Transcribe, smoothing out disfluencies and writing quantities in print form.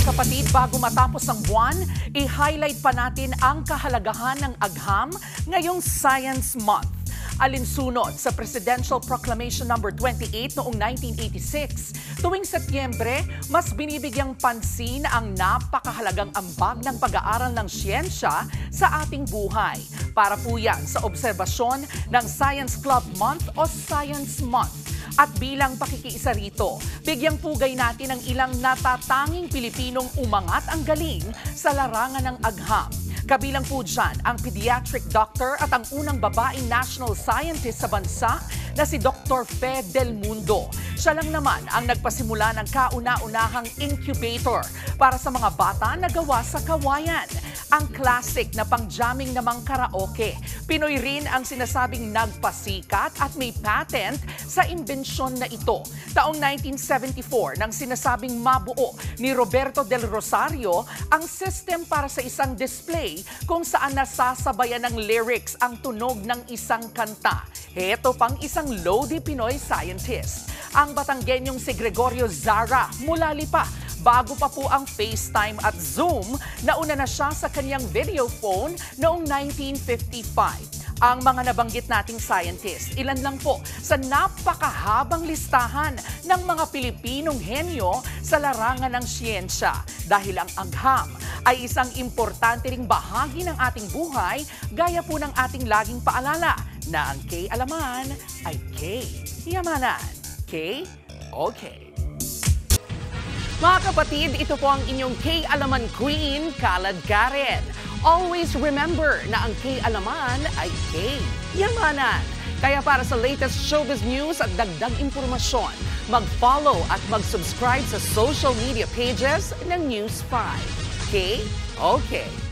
kapatid, bago matapos ang buwan, i-highlight pa natin ang kahalagahan ng agham ngayong Science Month. Alinsunod sa Presidential Proclamation No. 28 noong 1986, tuwing Setyembre, mas binibigyang pansin ang napakahalagang ambag ng pag-aaral ng siyensya sa ating buhay. Para po yan sa obserbasyon ng Science Club Month o Science Month. At bilang pakikiisa rito, bigyang pugay natin ang ilang natatanging Pilipinong umangat ang galing sa larangan ng agham. Kabilang po dyan ang pediatric doctor at ang unang babaeng national scientist sa bansa na si Dr. Fe Del Mundo. Siya lang naman ang nagpasimula ng kauna-unahang incubator para sa mga bata na gawa sa kawayan. Ang classic na pang-jamming namang karaoke. Pinoy rin ang sinasabing nagpasikat at may patent sa imbensyon na ito. Taong 1974 nang sinasabing mabuo ni Roberto Del Rosario ang system para sa isang display kung saan nasasabayan ng lyrics ang tunog ng isang kanta. Heto pang isang Lodi Pinoy scientist. Ang Batanggenyong si Gregorio Zara mula Lipa. Bago pa po ang FaceTime at Zoom, nauna na siya sa kanyang video phone noong 1955. Ang mga nabanggit nating scientist, ilan lang po sa napakahabang listahan ng mga Pilipinong henyo sa larangan ng siyensya. Dahil ang agham ay isang importante ring bahagi ng ating buhay, gaya po ng ating laging paalala na ang K-alaman ay K-yamanan. K-okay. Mga kapatid, ito po ang inyong K-alaman Queen, Kalad Karen. Always remember na ang K-alaman ay K-yamanan. Kaya para sa latest showbiz news at dagdag impormasyon, mag-follow at mag-subscribe sa social media pages ng News 5. K-okay.